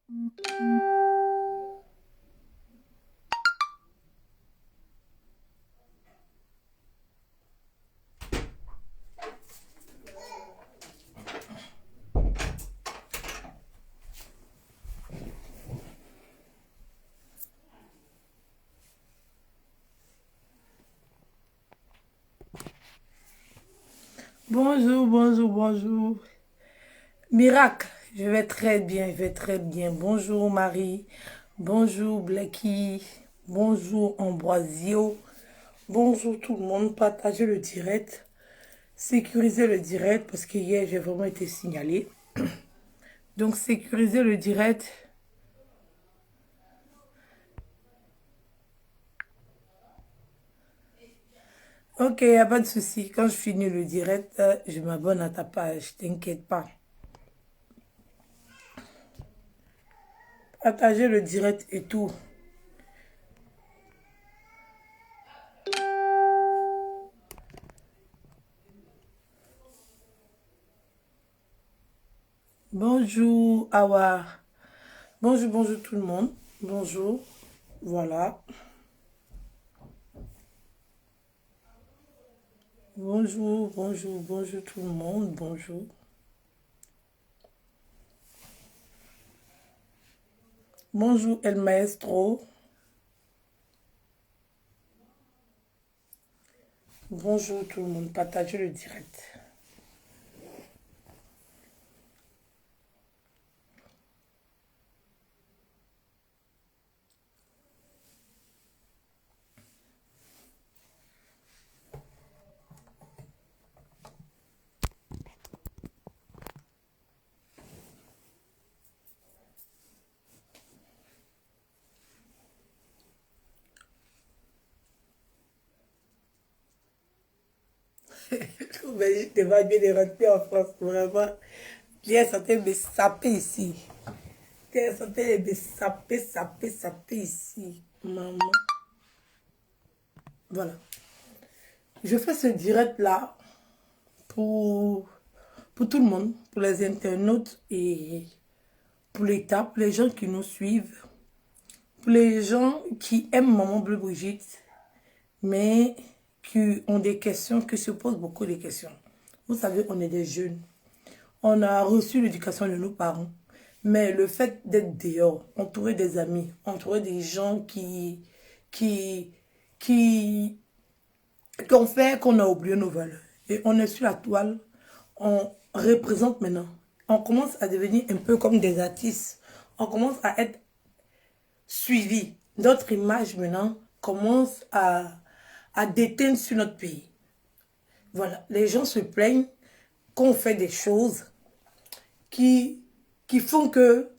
Bonjour, bonjour, bonjour. Miracle, je vais très bien, je vais très bien. Bonjour Marie, bonjour Blacky, bonjour Ambroisio, bonjour tout le monde. Partagez le direct, sécurisez le direct parce que hier j'ai vraiment été signalé. Donc sécurisez le direct. Ok, y a pas de souci. Quand je finis le direct, je m'abonne à ta page, t'inquiète pas. Partagez le direct et tout. Bonjour Awa. Bonjour, bonjour tout le monde. Bonjour. Voilà. Bonjour, bonjour, bonjour tout le monde. Bonjour. Bonjour El Maestro. Bonjour tout le monde. Partagez le direct. Je devais bien les rentrer en France. Vraiment. J'ai senti me saper ici. J'ai senti me saper ici. Maman. Voilà. Je fais ce direct là pour, pour tout le monde, pour les internautes et pour l'État, pour les gens qui nous suivent, pour les gens qui aiment Maman Bleu Brigitte, mais qui ont des questions, qui se posent beaucoup de questions. Vous savez, on est des jeunes. On a reçu l'éducation de nos parents. Mais le fait d'être dehors, entouré des amis, entouré des gens qui, qui, qui ont fait qu'on a oublié nos valeurs. Et on est sur la toile, on représente maintenant. On commence à devenir un peu comme des artistes. On commence à être suivi. Notre image maintenant commence à déteindre sur notre pays. Voilà, les gens se plaignent qu'on fait des choses qui, qui font que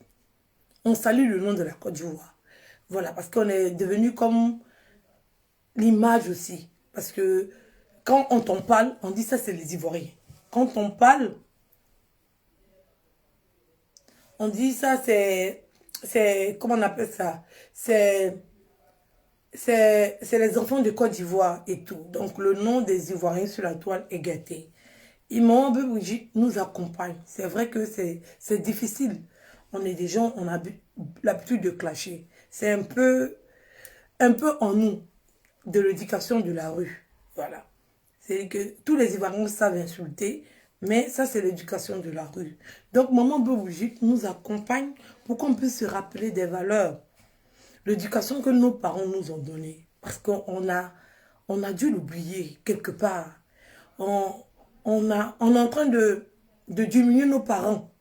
on salue le nom de la Côte d'Ivoire. Voilà, parce qu'on est devenu comme l'image aussi. Parce que quand on t'en parle, on dit ça c'est les Ivoiriens. Quand on parle, on dit ça c'est, comment on appelle ça? C'est les enfants de Côte d'Ivoire et tout. Donc le nom des Ivoiriens sur la toile est gâté. Imam Brigitte nous accompagne. C'est vrai que c'est difficile. On est des gens, on a l'habitude de clasher. C'est un peu en nous de l'éducation de la rue. Voilà. C'est que tous les Ivoiriens savent insulter, mais ça, c'est l'éducation de la rue. Donc, Maman Brigitte nous accompagne pour qu'on puisse se rappeler des valeurs, l'éducation que nos parents nous ont donnée. Parce on a dû l'oublier quelque part. On, on est en train de diminuer nos parents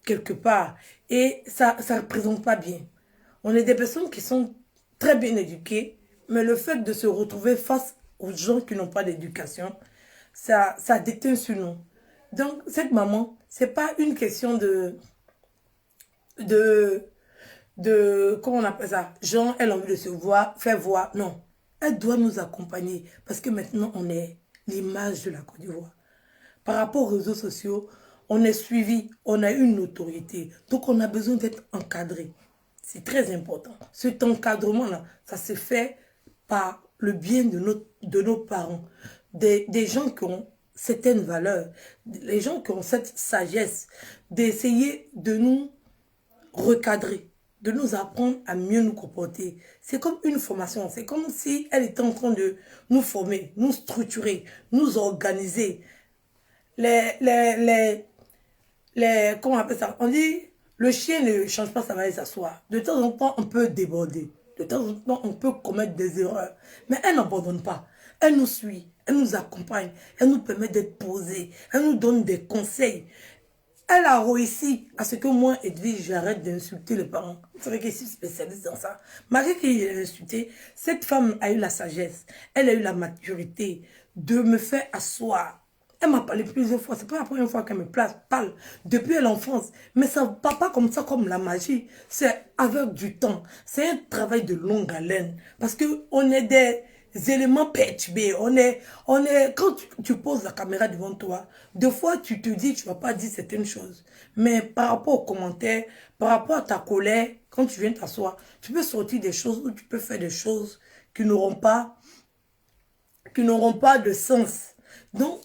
quelque part. Et ça ne représente pas bien. On est des personnes qui sont très bien éduquées, mais le fait de se retrouver face aux gens qui n'ont pas d'éducation, ça déteint sur nous. Donc, cette maman, c'est pas une question de, comment on appelle ça, genre, elle a envie de se voir, faire voir, non. Elle doit nous accompagner parce que maintenant, on est l'image de la Côte d'Ivoire. Par rapport aux réseaux sociaux, on est suivi, on a une autorité. Donc, on a besoin d'être encadré. C'est très important. Cet encadrement-là, ça se fait par le bien de nos parents. Des gens qui ont certaines valeurs, les gens qui ont cette sagesse d'essayer de nous recadrer, de nous apprendre à mieux nous comporter. C'est comme une formation. C'est comme si elle était en train de nous former, nous structurer, nous organiser. Les, comment on appelle ça? On dit, le chien ne change pas sa manière de s'asseoir. De temps en temps, on peut déborder. De temps en temps, on peut commettre des erreurs. Mais elle n'abandonne pas. Elle nous suit. Elle nous accompagne. Elle nous permet d'être posée. Elle nous donne des conseils. Elle a réussi à ce que moi, Edwige, j'arrête d'insulter les parents. C'est vrai que je suis spécialiste dans ça. Malgré qu'il ait insulté, cette femme a eu la sagesse. Elle a eu la maturité de me faire asseoir. Elle m'a parlé plusieurs fois. C'est pas la première fois qu'elle me parle depuis l'enfance. Mais ça ne part pas comme ça, comme la magie. C'est avec du temps. C'est un travail de longue haleine. Parce qu'on est des éléments perturbés. Quand tu poses la caméra devant toi, des fois tu te dis, tu vas pas dire certaines choses. Mais par rapport aux commentaires, par rapport à ta colère, quand tu viens t'asseoir, tu peux sortir des choses ou tu peux faire des choses qui n'auront pas de sens. Donc,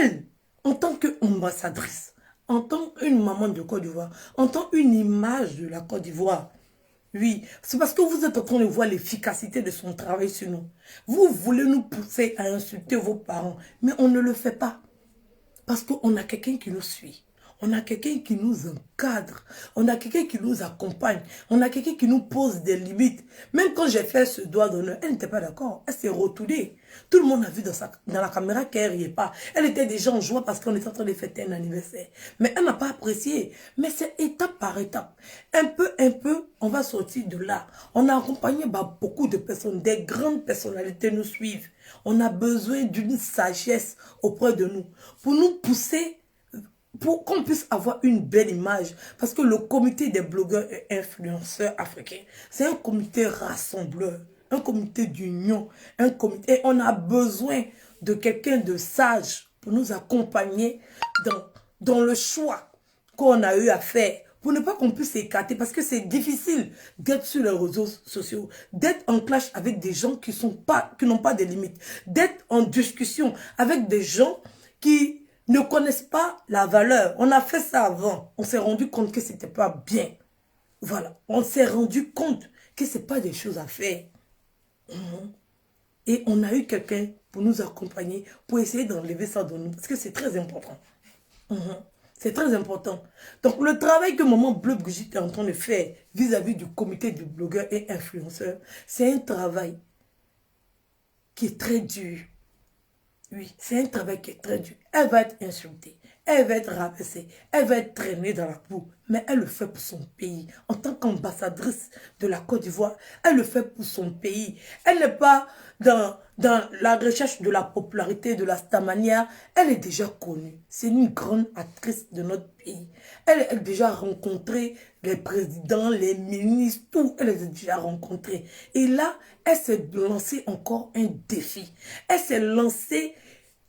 elle, en tant qu'ambassadrice, en tant qu'une maman de Côte d'Ivoire, en tant qu'une image de la Côte d'Ivoire, oui, c'est parce que vous êtes en train de voir l'efficacité de son travail sur nous. Vous voulez nous pousser à insulter vos parents, mais on ne le fait pas. Parce qu'on a quelqu'un qui nous suit. On a quelqu'un qui nous encadre. On a quelqu'un qui nous accompagne. On a quelqu'un qui nous pose des limites. Même quand j'ai fait ce doigt d'honneur, elle n'était pas d'accord. Elle s'est retournée. Tout le monde a vu dans la caméra qu'elle ne riait pas. Elle était déjà en joie parce qu'on était en train de fêter un anniversaire. Mais elle n'a pas apprécié. Mais c'est étape par étape. Un peu, on va sortir de là. On a accompagné beaucoup de personnes. Des grandes personnalités nous suivent. On a besoin d'une sagesse auprès de nous pour nous pousser, pour qu'on puisse avoir une belle image. Parce que le comité des blogueurs et influenceurs africains, c'est un comité rassembleur, un comité d'union, un comité. Et on a besoin de quelqu'un de sage pour nous accompagner dans le choix qu'on a eu à faire. Pour ne pas qu'on puisse s'écarter, parce que c'est difficile d'être sur les réseaux sociaux, d'être en clash avec des gens qui n'ont pas de limites, d'être en discussion avec des gens qui ne connaissent pas la valeur. On a fait ça avant. On s'est rendu compte que c'était pas bien. Voilà. On s'est rendu compte que c'est pas des choses à faire. Et on a eu quelqu'un pour nous accompagner, pour essayer d'enlever ça de nous. Parce que c'est très important. C'est très important. Donc, le travail que Maman Bleu Brigitte est en train de faire vis-à-vis du comité de blogueurs et influenceurs, c'est un travail qui est très dur. Oui, c'est un travail qui est très dur. Elle va être insultée, elle va être rabaissée, elle va être traînée dans la boue. Mais elle le fait pour son pays. En tant qu'ambassadrice de la Côte d'Ivoire, elle le fait pour son pays. Elle n'est pas dans la recherche de la popularité de la stamania. Elle est déjà connue. C'est une grande actrice de notre pays. Elle a déjà rencontré les présidents, les ministres, tout. Elle les a déjà rencontrés. Et là, elle s'est lancée encore un défi. Elle s'est lancée.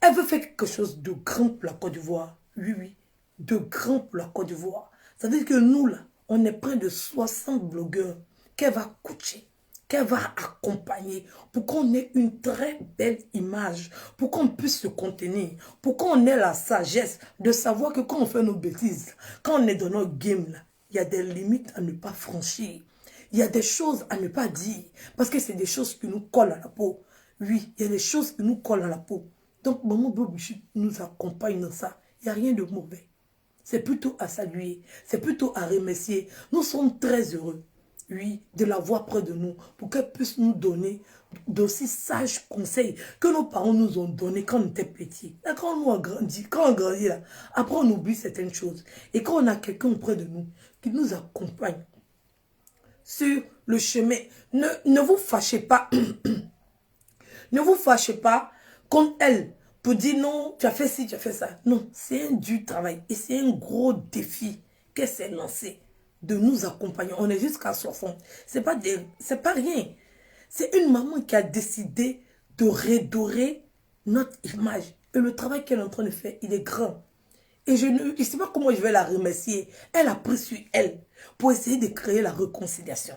Elle veut faire quelque chose de grand pour la Côte d'Ivoire. Oui, oui. De grand pour la Côte d'Ivoire. Ça veut dire que nous, là, on est près de 60 blogueurs qu'elle va coacher, qu'elle va accompagner pour qu'on ait une très belle image, pour qu'on puisse se contenir, pour qu'on ait la sagesse de savoir que quand on fait nos bêtises, quand on est dans notre game, là, il y a des limites à ne pas franchir. Il y a des choses à ne pas dire parce que c'est des choses qui nous collent à la peau. Oui, il y a des choses qui nous collent à la peau. Donc, Maman Bleu Brigitte nous accompagne dans ça. Il n'y a rien de mauvais. C'est plutôt à saluer, c'est plutôt à remercier. Nous sommes très heureux, oui, de la voir près de nous pour qu'elle puisse nous donner d'aussi sages conseils que nos parents nous ont donnés quand on était petits. Et quand on grandit, là, après on oublie certaines choses. Et quand on a quelqu'un auprès de nous qui nous accompagne sur le chemin, ne vous fâchez pas, ne vous fâchez pas contre elle. Pour dire non, tu as fait ci, tu as fait ça. Non, c'est un dur travail. Et c'est un gros défi qu'elle s'est lancé de nous accompagner. On est jusqu'à 60. C'est pas rien. C'est une maman qui a décidé de redorer notre image. Et le travail qu'elle est en train de faire, il est grand. Et je ne sais pas comment je vais la remercier. Elle a pris sur elle pour essayer de créer la réconciliation.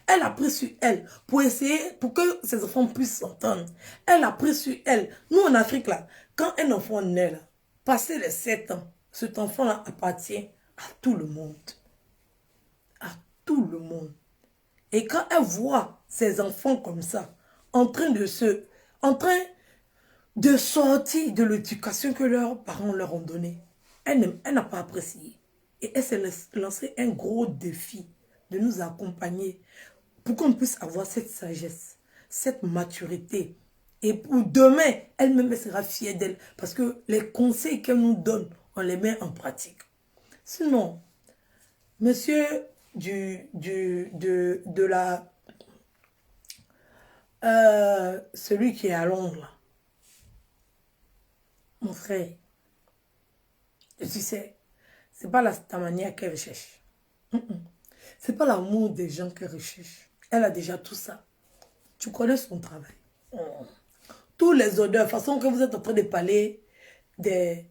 Elle a pris sur elle pour essayer, pour que ses enfants puissent s'entendre. Elle a pris sur elle. Nous, en Afrique, là, quand un enfant naît, là, passé les 7 ans, cet enfant-là appartient à tout le monde. tout le monde. Et quand elle voit ses enfants comme ça, en train de sortir de l'éducation que leurs parents leur ont donnée, elle n'a pas apprécié. Et elle s'est lancé un gros défi de nous accompagner pour qu'on puisse avoir cette sagesse, cette maturité. Et pour demain, elle-même sera fière d'elle parce que les conseils qu'elle nous donne, on les met en pratique. Sinon, monsieur celui qui est à Londres, là, mon frère, tu sais, c'est pas ta manière qu'elle recherche. C'est pas l'amour des gens qu'elle recherche. Elle a déjà tout ça. Tu connais son travail. Tous les odeurs, de façon que vous êtes en train de parler des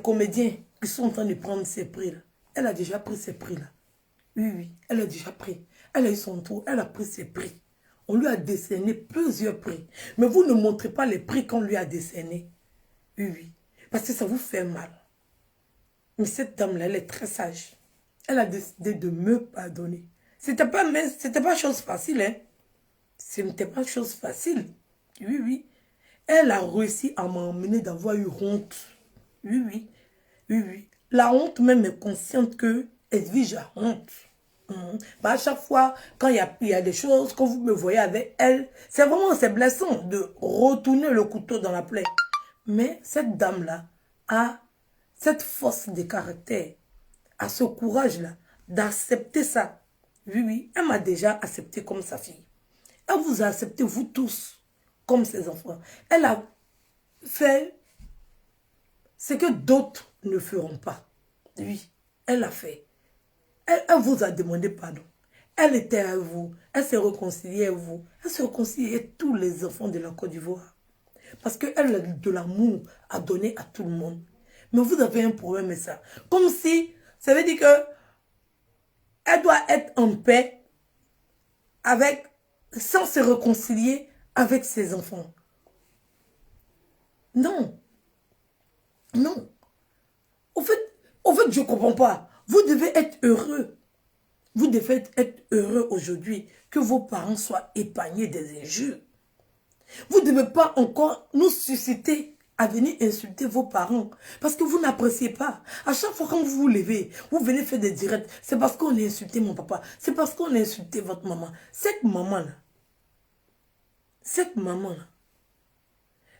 comédiens qui sont en train de prendre ces prix-là. Elle a déjà pris ces prix-là. Oui, oui, elle a déjà pris. Elle a eu son tour, elle a pris ses prix. On lui a décerné plusieurs prix. Mais vous ne montrez pas les prix qu'on lui a décernés. Oui, oui. Parce que ça vous fait mal. Mais cette dame-là, elle est très sage. Elle a décidé de me pardonner. C'était pas chose facile, hein. Ce n'était pas chose facile. Oui, oui. Elle a réussi à m'emmener d'avoir eu honte. Oui, oui. Oui, oui. La honte même est consciente que Edwige a honte. Bah, à chaque fois, quand il y a des choses, quand vous me voyez avec elle, c'est blessant de retourner le couteau dans la plaie. Mais cette dame-là a cette force de caractère, a ce courage-là d'accepter ça. Oui, oui, elle m'a déjà accepté comme sa fille. Elle vous a accepté, vous tous, comme ses enfants. Elle a fait ce que d'autres ne feront pas. Oui, elle l'a fait. Elle vous a demandé pardon. Elle était à vous. Elle s'est réconciliée à vous. Elle s'est réconciliée avec tous les enfants de la Côte d'Ivoire. Parce qu'elle a de l'amour à donner à tout le monde. Mais vous avez un problème avec ça. Comme si, ça veut dire que elle doit être en paix avec, sans se réconcilier avec ses enfants. Non. Non. Au fait, je ne comprends pas. Vous devez être heureux. Vous devez être heureux aujourd'hui que vos parents soient épargnés des injures. Vous ne devez pas encore nous susciter à venir insulter vos parents. Parce que vous n'appréciez pas. À chaque fois quand vous vous levez, vous venez faire des directs. C'est parce qu'on a insulté mon papa. C'est parce qu'on a insulté votre maman. Cette maman-là,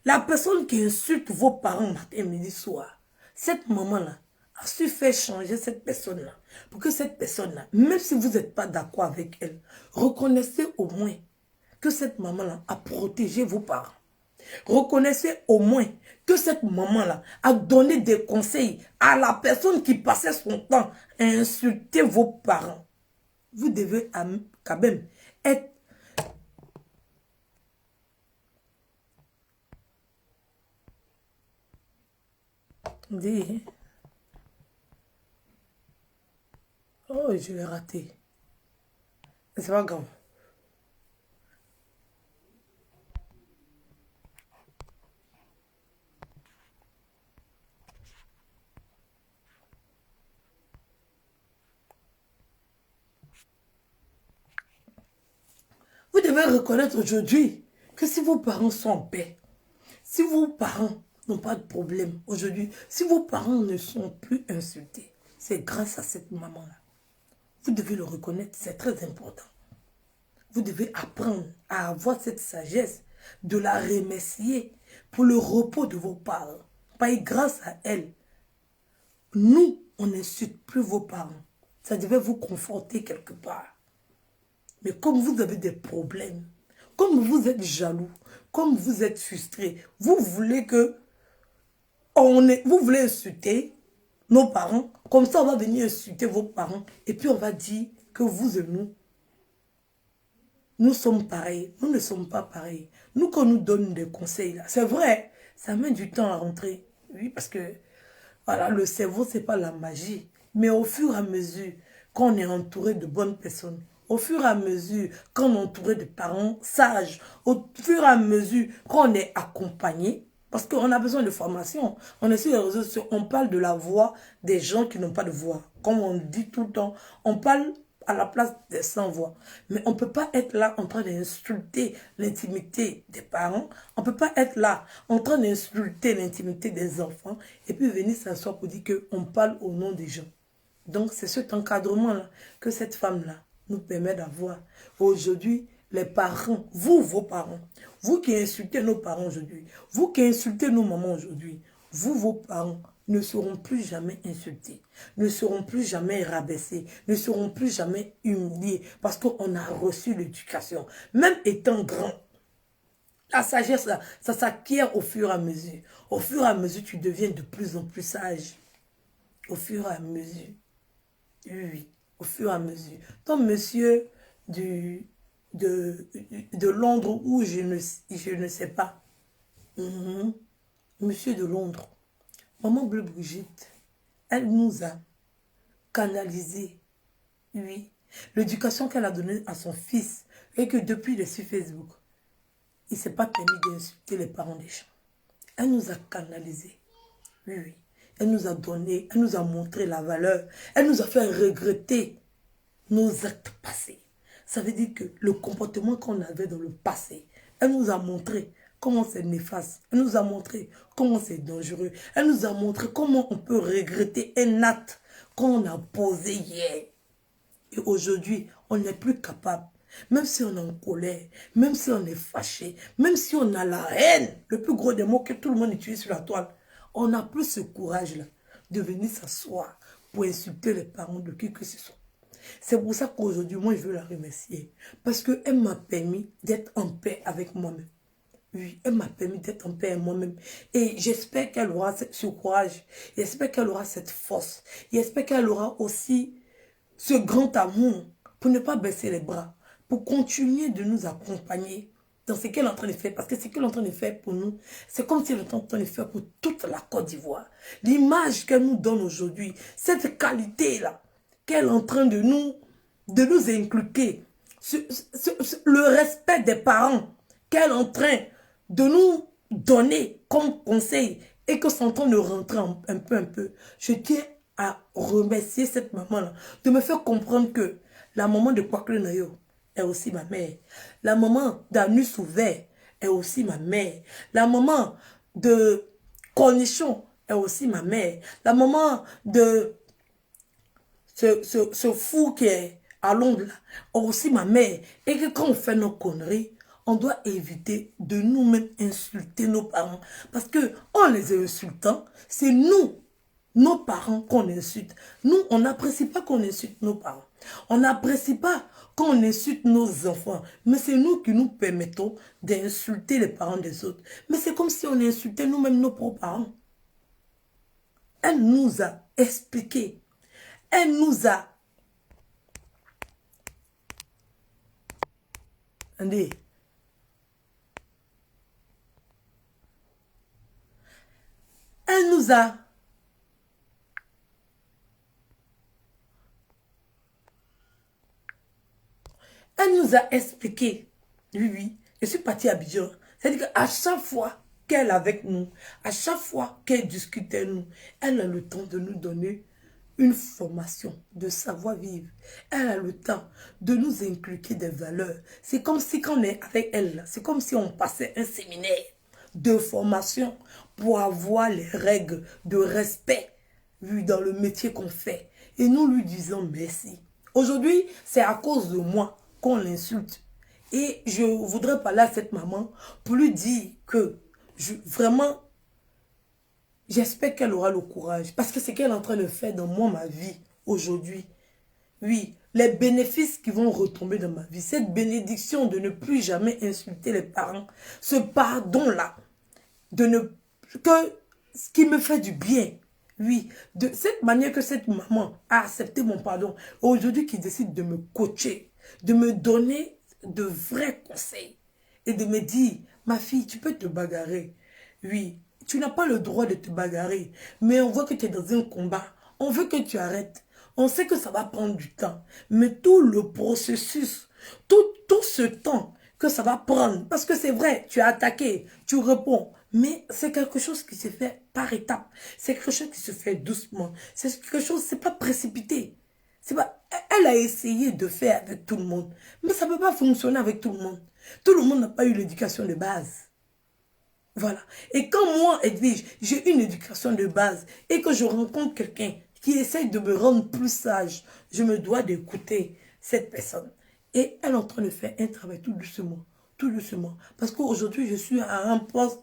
la personne qui insulte vos parents matin, midi, soir, cette maman-là a su faire changer cette personne-là. Pour que cette personne-là, même si vous n'êtes pas d'accord avec elle, reconnaissez au moins que cette maman-là a protégé vos parents. Reconnaissez au moins que cette maman-là a donné des conseils à la personne qui passait son temps à insulter vos parents. Vous devez quand même être... Oh, je l'ai raté. C'est pas grave. Vous devez reconnaître aujourd'hui que si vos parents sont en paix, si vos parents n'ont pas de problème aujourd'hui, si vos parents ne sont plus insultés, c'est grâce à cette maman-là. Vous devez le reconnaître, c'est très important. Vous devez apprendre à avoir cette sagesse de la remercier pour le repos de vos parents. Parce que grâce à elle, nous, on n'insulte plus vos parents. Ça devait vous conforter quelque part. Mais comme vous avez des problèmes, comme vous êtes jaloux, comme vous êtes frustré, vous voulez vous voulez insulter nos parents, comme ça on va venir insulter vos parents, et puis on va dire que vous et nous sommes pareils. Nous ne sommes pas pareils. Nous, quand nous donne des conseils, là, c'est vrai, ça met du temps à rentrer. Oui, parce que voilà, le cerveau, c'est pas la magie. Mais au fur et à mesure qu'on est entouré de bonnes personnes, au fur et à mesure qu'on est entouré de parents sages, au fur et à mesure qu'on est accompagné, parce qu'on a besoin de formation. On est sur les réseaux sociaux, on parle de la voix des gens qui n'ont pas de voix. Comme on dit tout le temps, on parle à la place des sans-voix. Mais on ne peut pas être là en train d'insulter l'intimité des parents. On ne peut pas être là en train d'insulter l'intimité des enfants et puis venir s'asseoir pour dire qu'on parle au nom des gens. Donc, c'est cet encadrement-là que cette femme-là nous permet d'avoir. Aujourd'hui, les parents, vous, vos parents, vous qui insultez nos parents aujourd'hui, vous qui insultez nos mamans aujourd'hui, vous, vos parents, ne seront plus jamais insultés, ne seront plus jamais rabaissés, ne seront plus jamais humiliés parce qu'on a reçu l'éducation. Même étant grand, la sagesse, là, ça s'acquiert au fur et à mesure. Au fur et à mesure, tu deviens de plus en plus sage. Au fur et à mesure. Oui, au fur et à mesure. Donc, monsieur de Londres, ou je ne sais pas. Monsieur de Londres. Maman Bleu Brigitte, elle nous a canalisé, oui, l'éducation qu'elle a donnée à son fils et que depuis le sur Facebook, il ne s'est pas permis d'insulter les parents des gens. Elle nous a canalisé, oui, oui. Elle nous a donné, elle nous a montré la valeur, elle nous a fait regretter nos actes passés. Ça veut dire que le comportement qu'on avait dans le passé, elle nous a montré comment c'est néfaste. Elle nous a montré comment c'est dangereux. Elle nous a montré comment on peut regretter un acte qu'on a posé hier. Et aujourd'hui, on n'est plus capable. Même si on est en colère, même si on est fâché, même si on a la haine, le plus gros des mots que tout le monde utilise sur la toile, on n'a plus ce courage-là de venir s'asseoir pour insulter les parents de qui que ce soit. C'est pour ça qu'aujourd'hui, moi, je veux la remercier. Parce qu'elle m'a permis d'être en paix avec moi-même. Oui, elle m'a permis d'être en paix avec moi-même. Et j'espère qu'elle aura ce courage. J'espère qu'elle aura cette force. J'espère qu'elle aura aussi ce grand amour pour ne pas baisser les bras. Pour continuer de nous accompagner dans ce qu'elle est en train de faire. Parce que ce qu'elle est en train de faire pour nous, c'est comme si elle est en train de faire pour toute la Côte d'Ivoire. L'image qu'elle nous donne aujourd'hui, cette qualité-là, qu'elle est en train de nous inculquer, le respect des parents qu'elle est en train de nous donner comme conseil et que c'est en train de rentrer un peu. Je tiens à remercier cette maman-là de me faire comprendre que la maman de Kwakle Nayo est aussi ma mère. La maman d'Anus Ouvert est aussi ma mère. La maman de Cornichon est aussi ma mère. La maman de ce fou qui est à Londres est aussi ma mère. Et que quand on fait nos conneries, on doit éviter de nous-mêmes insulter nos parents. Parce que en les insultant, c'est nous, nos parents, qu'on insulte. Nous, on n'apprécie pas qu'on insulte nos parents. On n'apprécie pas qu'on insulte nos enfants. Mais c'est nous qui nous permettons d'insulter les parents des autres. Mais c'est comme si on insultait nous-mêmes nos propres parents. Elle nous a expliqué. Elle nous a... Attendez. Elle nous a... Elle nous a expliqué. Oui, oui. Je suis partie à Abidjan. C'est-à-dire qu'à chaque fois qu'elle est avec nous, à chaque fois qu'elle discute avec nous, elle a le temps de nous donner une formation de savoir-vivre. Elle a le temps de nous inculquer des valeurs. C'est comme si quand on est avec elle, c'est comme si on passait un séminaire de formation pour avoir les règles de respect dans le métier qu'on fait. Et nous lui disons merci. Aujourd'hui, c'est à cause de moi qu'on l'insulte. Et je voudrais parler à cette maman pour lui dire que vraiment, j'espère qu'elle aura le courage. Parce que c'est qu'elle est en train de faire dans moi, ma vie, aujourd'hui. Oui, les bénéfices qui vont retomber dans ma vie. Cette bénédiction de ne plus jamais insulter les parents. Ce pardon-là. Ce qui me fait du bien. Oui, de cette manière que cette maman a accepté mon pardon. Aujourd'hui, qui décide de me coacher. De me donner de vrais conseils. Et de me dire, ma fille, tu peux te bagarrer. Oui, tu n'as pas le droit de te bagarrer. Mais on voit que tu es dans un combat. On veut que tu arrêtes. On sait que ça va prendre du temps. Mais tout le processus, tout ce temps que ça va prendre. Parce que c'est vrai, tu as attaqué, tu réponds. Mais c'est quelque chose qui se fait par étapes. C'est quelque chose qui se fait doucement. C'est quelque chose, c'est pas précipité. C'est pas, elle a essayé de faire avec tout le monde. Mais ça ne peut pas fonctionner avec tout le monde. Tout le monde n'a pas eu l'éducation de base. Voilà. Et quand moi, Edwige, j'ai une éducation de base et que je rencontre quelqu'un qui essaye de me rendre plus sage, je me dois d'écouter cette personne. Et elle est en train de faire un travail tout doucement. Tout doucement. Parce qu'aujourd'hui, je suis à un poste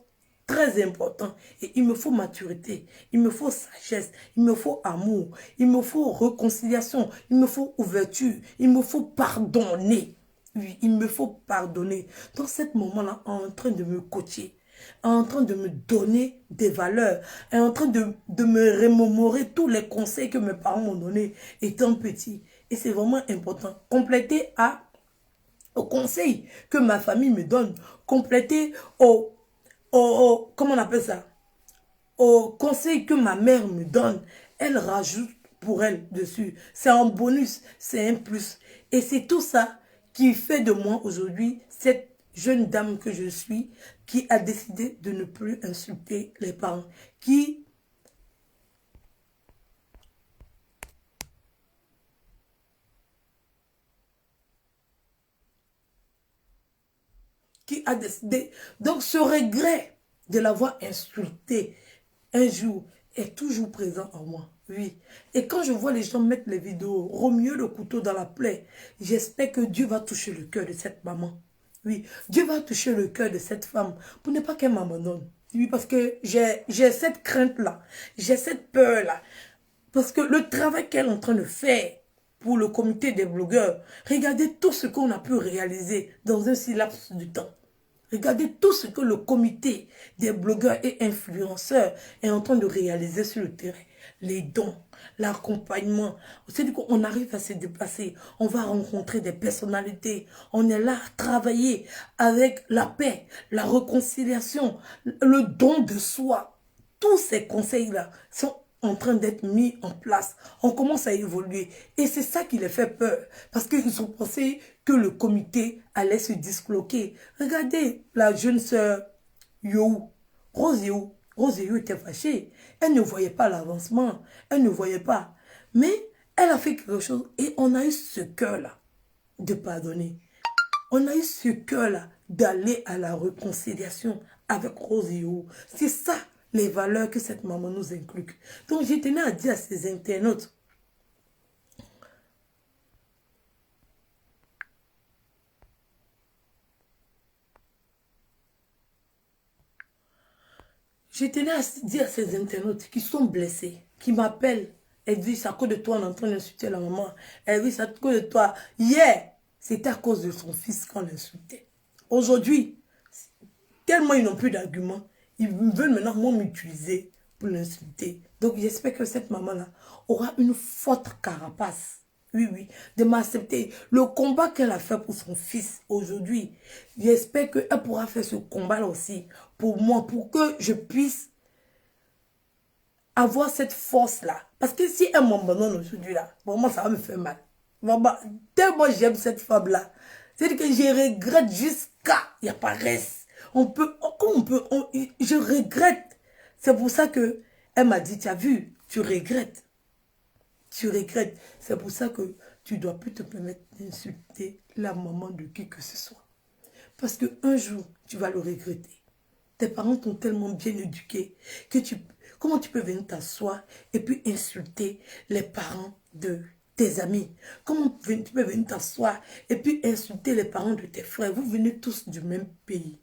très important. Et il me faut maturité, il me faut sagesse, il me faut amour, il me faut réconciliation, il me faut ouverture, il me faut pardonner. Oui, il me faut pardonner. Dans ce moment-là, en train de me coacher, en train de me donner des valeurs, en train de me remémorer tous les conseils que mes parents m'ont donnés étant petit. Et c'est vraiment important. Compléter au conseil que ma famille me donne, compléter comment on appelle ça, au conseil que ma mère me donne, elle rajoute pour elle dessus. C'est un bonus, c'est un plus. Et c'est tout ça qui fait de moi aujourd'hui cette jeune dame que je suis, qui a décidé de ne plus insulter les parents, qui a décidé. Donc ce regret de l'avoir insulté un jour est toujours présent en moi. Oui. Et quand je vois les gens mettre les vidéos, remuer le couteau dans la plaie, j'espère que Dieu va toucher le cœur de cette maman. Oui, Dieu va toucher le cœur de cette femme pour ne pas qu'elle m'abandonne. Oui, parce que j'ai cette crainte-là, j'ai cette peur-là. Parce que le travail qu'elle est en train de faire pour le comité des blogueurs, regardez tout ce qu'on a pu réaliser dans un si laps de temps. Regardez tout ce que le comité des blogueurs et influenceurs est en train de réaliser sur le terrain. Les dons, l'accompagnement. C'est qu'on arrive à se dépasser. On va rencontrer des personnalités. On est là à travailler avec la paix, la réconciliation, le don de soi. Tous ces conseils-là sont en train d'être mis en place. On commence à évoluer. Et c'est ça qui les fait peur. Parce qu'ils ont pensé que le comité allait se disloquer. Regardez la jeune sœur Yo, Rose Yo. Rose Yo était fâchée. Elle ne voyait pas l'avancement. Elle ne voyait pas. Mais elle a fait quelque chose et on a eu ce cœur-là de pardonner. On a eu ce cœur-là d'aller à la réconciliation avec Rosio. C'est ça les valeurs que cette maman nous inculque. Donc je tenais à dire à ces internautes, je tenais à dire à ces internautes qui sont blessés, qui m'appellent, elles disent à cause de toi on est en train d'insulter la maman. Elles disent à cause de toi. Hier, c'était à cause de son fils qu'on l'insultait. Aujourd'hui, tellement ils n'ont plus d'arguments, ils veulent maintenant m'utiliser pour l'insulter. Donc j'espère que cette maman-là aura une forte carapace. Oui, oui, de m'accepter. Le combat qu'elle a fait pour son fils aujourd'hui, j'espère qu'elle pourra faire ce combat-là aussi pour moi, pour que je puisse avoir cette force-là. Parce que si elle m'abandonne aujourd'hui, là, vraiment, ça va me faire mal. Vraiment, tellement j'aime cette femme-là. C'est-à-dire que je regrette jusqu'à... Il n'y a pas reste. Je regrette. C'est pour ça que elle m'a dit, tu as vu, tu regrettes. Tu regrettes. C'est pour ça que tu ne dois plus te permettre d'insulter la maman de qui que ce soit. Parce qu'un jour, tu vas le regretter. Tes parents t'ont tellement bien éduqué que comment tu peux venir t'asseoir et puis insulter les parents de tes amis? Comment tu peux venir t'asseoir et puis insulter les parents de tes frères? Vous venez tous du même pays.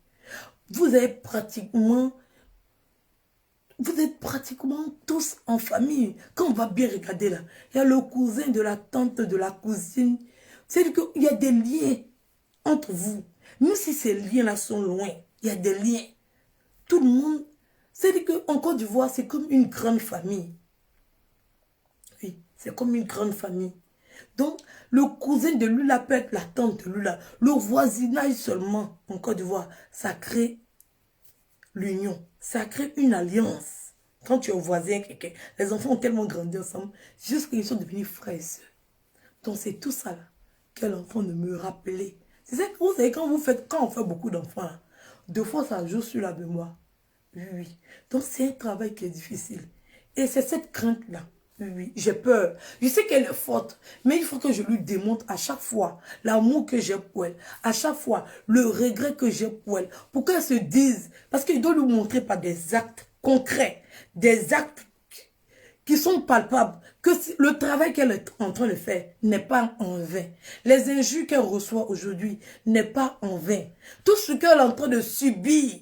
Vous êtes pratiquement tous en famille. Quand on va bien regarder là, il y a le cousin de la tante de la cousine. C'est-à-dire qu'il y a des liens entre vous. Même si ces liens-là sont loin, il y a des liens. Tout le monde, c'est-à-dire qu'en Côte d'Ivoire, c'est comme une grande famille. Oui, c'est comme une grande famille. Donc, le cousin de Lula peut être la tante de Lula. Le voisinage seulement en Côte d'Ivoire, ça crée l'union. Ça crée une alliance. Quand tu es voisin, quelqu'un, les enfants ont tellement grandi ensemble, jusqu'ils sont devenus frères et sœurs. Donc, c'est tout ça là, que l'enfant de me rappeler. C'est ça que vous savez, quand on fait beaucoup d'enfants, deux fois ça joue sur la mémoire. Oui, oui. Donc, c'est un travail qui est difficile. Et c'est cette crainte-là. Oui, oui, j'ai peur. Je sais qu'elle est forte, mais il faut que je lui démontre à chaque fois l'amour que j'ai pour elle, à chaque fois le regret que j'ai pour elle, pour qu'elle se dise, parce qu'il doit lui montrer par des actes concrets, des actes qui sont palpables, que le travail qu'elle est en train de faire n'est pas en vain. Les injures qu'elle reçoit aujourd'hui n'est pas en vain. Tout ce qu'elle est en train de subir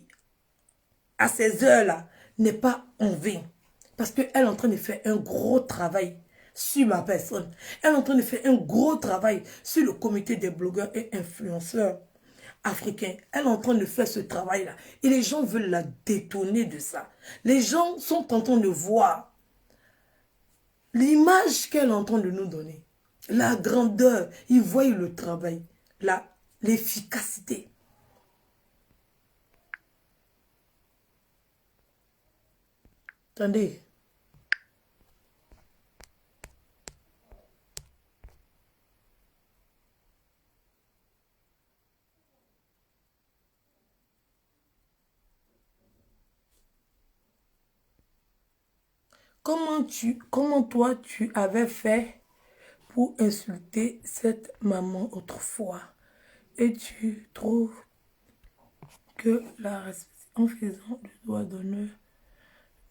à ces heures-là n'est pas en vain. Parce qu'elle est en train de faire un gros travail sur ma personne. Elle est en train de faire un gros travail sur le comité des blogueurs et influenceurs africains. Elle est en train de faire ce travail-là. Et les gens veulent la détourner de ça. Les gens sont en train de voir l'image qu'elle est en train de nous donner. La grandeur. Ils voient le travail. L'efficacité. Attendez. Comment toi tu avais fait pour insulter cette maman autrefois? Et tu trouves que en faisant le doigt d'honneur,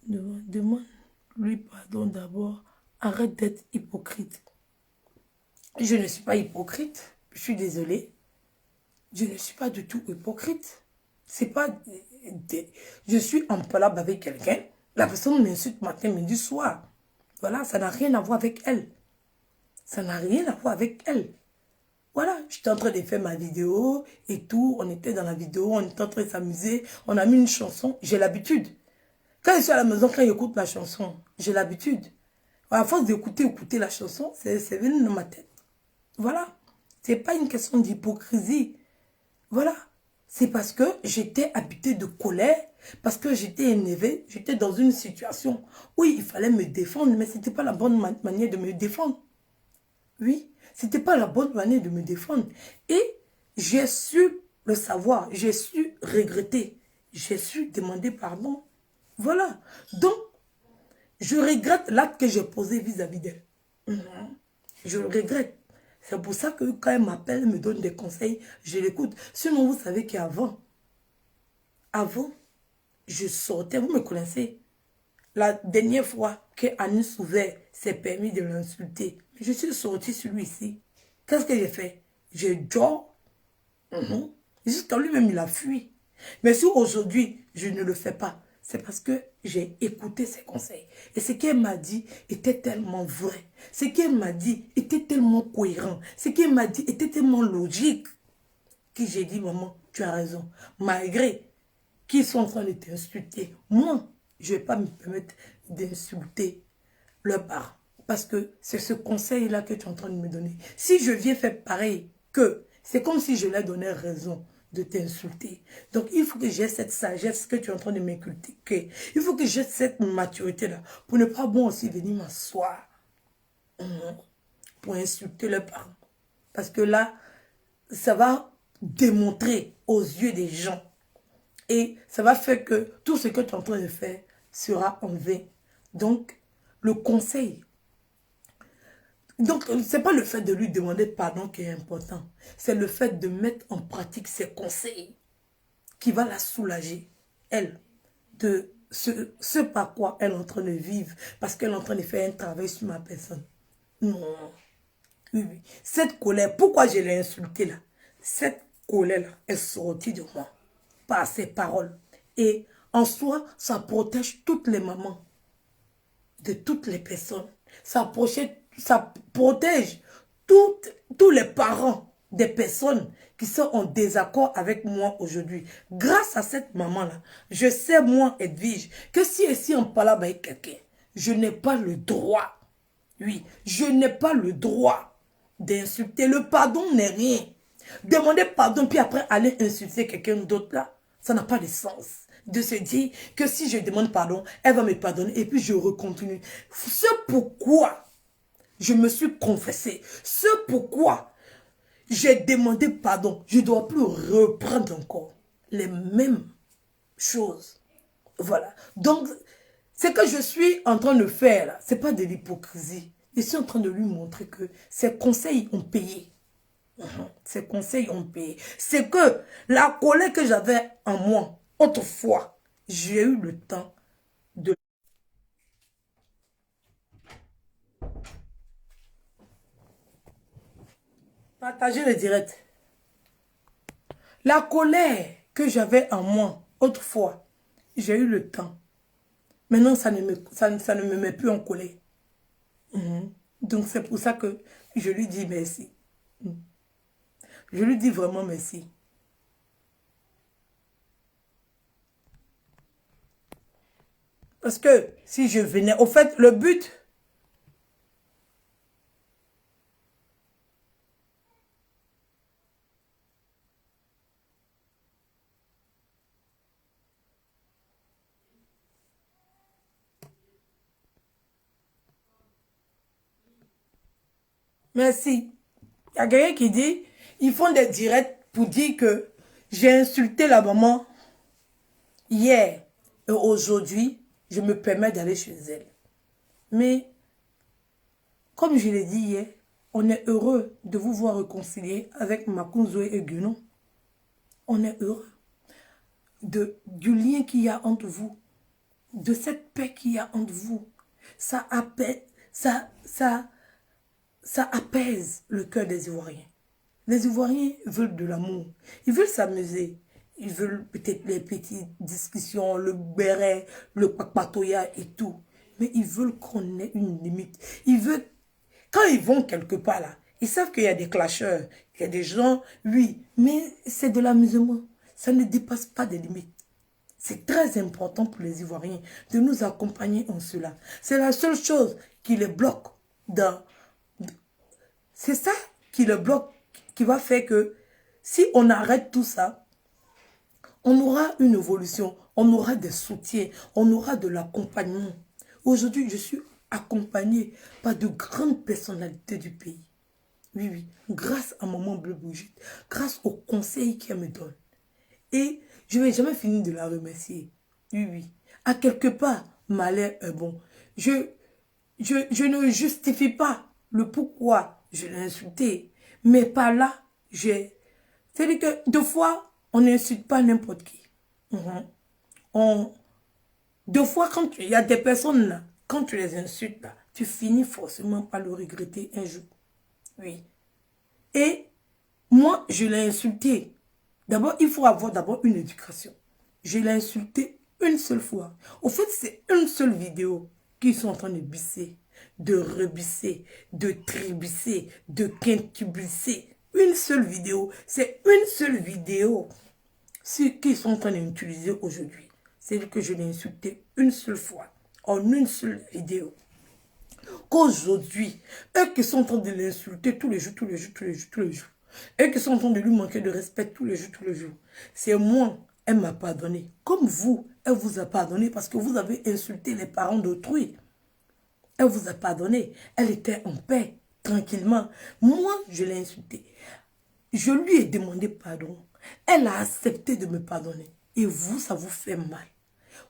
demande-lui pardon d'abord. Arrête d'être hypocrite. Je ne suis pas hypocrite. Je suis désolée. Je ne suis pas du tout hypocrite. C'est pas... Je suis en palabre avec quelqu'un. La personne m'insulte matin, midi, soir. Voilà, ça n'a rien à voir avec elle. Ça n'a rien à voir avec elle. Voilà, j'étais en train de faire ma vidéo et tout. On était dans la vidéo, on était en train de s'amuser. On a mis une chanson. J'ai l'habitude. Quand je suis à la maison, quand j'écoute la chanson, j'ai l'habitude. À force écouter la chanson, c'est venu dans ma tête. Voilà. C'est pas une question d'hypocrisie. Voilà. C'est parce que j'étais habitée de colère, parce que j'étais énervée, j'étais dans une situation où il fallait me défendre, mais ce n'était pas la bonne manière de me défendre. Oui, c'était pas la bonne manière de me défendre. Et j'ai su le savoir, j'ai su regretter, j'ai su demander pardon. Voilà. Donc, je regrette l'acte que j'ai posé vis-à-vis d'elle. Je le regrette. C'est pour ça que quand elle m'appelle, elle me donne des conseils, je l'écoute. Sinon, vous savez avant, je sortais, vous me connaissez. La dernière fois que Annie Souver s'est permis de l'insulter, je suis sortie sur lui ici. Qu'est-ce que j'ai fait? J'ai dors. Jusqu'à lui-même, il a fui. Mais si aujourd'hui, je ne le fais pas, c'est parce que j'ai écouté ses conseils. Et ce qu'elle m'a dit était tellement vrai. Ce qu'elle m'a dit était tellement cohérent. Ce qu'elle m'a dit était tellement logique que j'ai dit, maman, tu as raison. Malgré qu'ils sont en train de t'insulter, moi, je ne vais pas me permettre d'insulter leurs parents. Parce que c'est ce conseil-là que tu es en train de me donner. Si je viens faire pareil que, c'est comme si je leur donnais raison de t'insulter. Donc, il faut que j'ai cette sagesse que tu es en train de m'inculquer. Il faut que j'ai cette maturité-là pour ne pas bon aussi venir m'asseoir pour insulter leurs parents. Parce que là, ça va démontrer aux yeux des gens. Et ça va faire que tout ce que tu es en train de faire sera en vain. Donc, le conseil. Donc, ce n'est pas le fait de lui demander pardon qui est important. C'est le fait de mettre en pratique ses conseils qui va la soulager, elle, de ce par quoi elle est en train de vivre. Parce qu'elle est en train de faire un travail sur ma personne. Non. Oui, oui. Cette colère, pourquoi je l'ai insultée là? Cette colère-là est sortie de moi par ses paroles. Et en soi, ça protège toutes les mamans de toutes les personnes. Ça protège tous les parents des personnes qui sont en désaccord avec moi aujourd'hui. Grâce à cette maman-là, je sais, moi, Edwige, que si ici on parle avec quelqu'un, je n'ai pas le droit, oui, je n'ai pas le droit d'insulter. Le pardon n'est rien. Demander pardon, puis après aller insulter quelqu'un d'autre là, ça n'a pas de sens. De se dire que si je demande pardon, elle va me pardonner et puis je recontinue. C'est pourquoi je me suis confessé. C'est pourquoi j'ai demandé pardon. Je ne dois plus reprendre encore les mêmes choses. Voilà. Donc, ce que je suis en train de faire, là, ce n'est pas de l'hypocrisie. Je suis en train de lui montrer que ses conseils ont payé. Ses conseils ont payé. C'est que la colère que j'avais en moi, autrefois, j'ai eu le temps de partager le direct. La colère que j'avais en moi, autrefois, j'ai eu le temps. Maintenant, ça ne me met plus en colère. Donc, c'est pour ça que je lui dis merci. Je lui dis vraiment merci. Parce que si je venais... Au fait, le but... Merci. Il y a quelqu'un qui dit, ils font des directs pour dire que j'ai insulté la maman hier et aujourd'hui, je me permets d'aller chez elle. Mais, comme je l'ai dit hier, on est heureux de vous voir réconcilier avec Makunzo et Gunon. On est heureux du lien qu'il y a entre vous, de cette paix qu'il y a entre vous. Ça apaise, ça apaise le cœur des Ivoiriens. Les Ivoiriens veulent de l'amour. Ils veulent s'amuser. Ils veulent peut-être les petites discussions, le béret, le papatoya et tout. Mais ils veulent qu'on ait une limite. Ils veulent, quand ils vont quelque part là, ils savent qu'il y a des clasheurs, qu'il y a des gens, oui, mais c'est de l'amusement. Ça ne dépasse pas des limites. C'est très important pour les Ivoiriens de nous accompagner en cela. C'est la seule chose qui les bloque dans... C'est ça qui le bloque, qui va faire que si on arrête tout ça, on aura une évolution, on aura des soutiens, on aura de l'accompagnement. Aujourd'hui, je suis accompagnée par de grandes personnalités du pays. Oui, oui, grâce à Maman Bleu Brigitte, grâce aux conseils qu'elle me donne. Et je ne vais jamais finir de la remercier. Oui, oui. À quelque part, malheur est bon. Je ne justifie pas le pourquoi je l'ai insulté. Mais par là, c'est-à-dire que deux fois, on n'insulte pas n'importe qui. Deux fois, quand il y a des personnes là, quand tu les insultes là, tu finis forcément par le regretter un jour. Oui. Et moi, je l'ai insulté. D'abord, il faut avoir d'abord une éducation. Je l'ai insulté une seule fois. Au fait, c'est une seule vidéo qu'ils sont en train de bisser, de rebisser, de tribisser, de quintubisser. Une seule vidéo. C'est une seule vidéo qu'ils sont en train d'utiliser aujourd'hui. C'est que je l'ai insulté une seule fois, en une seule vidéo. Qu'aujourd'hui, eux qui sont en train de l'insulter tous les jours, tous les jours, tous les jours, tous les jours, eux qui sont en train de lui manquer de respect tous les jours, tous les jours, c'est moi, elle m'a pardonné. Comme vous, elle vous a pardonné parce que vous avez insulté les parents d'autrui. Elle vous a pardonné. Elle était en paix, tranquillement. Moi, je l'ai insultée. Je lui ai demandé pardon. Elle a accepté de me pardonner. Et vous, ça vous fait mal.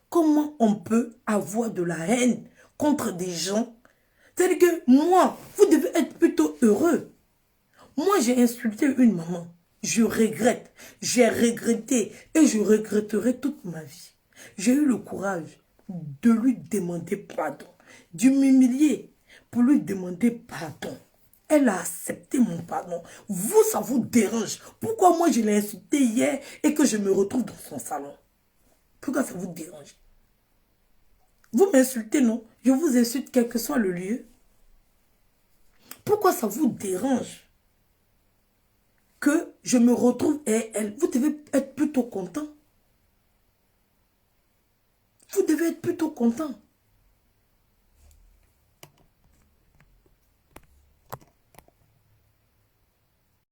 Comment on peut avoir de la haine contre des gens? C'est-à-dire que moi, vous devez être plutôt heureux. Moi, j'ai insulté une maman. Je regrette. J'ai regretté et je regretterai toute ma vie. J'ai eu le courage de lui demander pardon, de m'humilier pour lui demander pardon. Elle a accepté mon pardon. Vous, ça vous dérange. Pourquoi moi, je l'ai insulté hier et que je me retrouve dans son salon? Pourquoi ça vous dérange? Vous m'insultez, non? Je vous insulte quel que soit le lieu. Pourquoi ça vous dérange que je me retrouve et elle? Vous devez être plutôt content. Vous devez être plutôt content.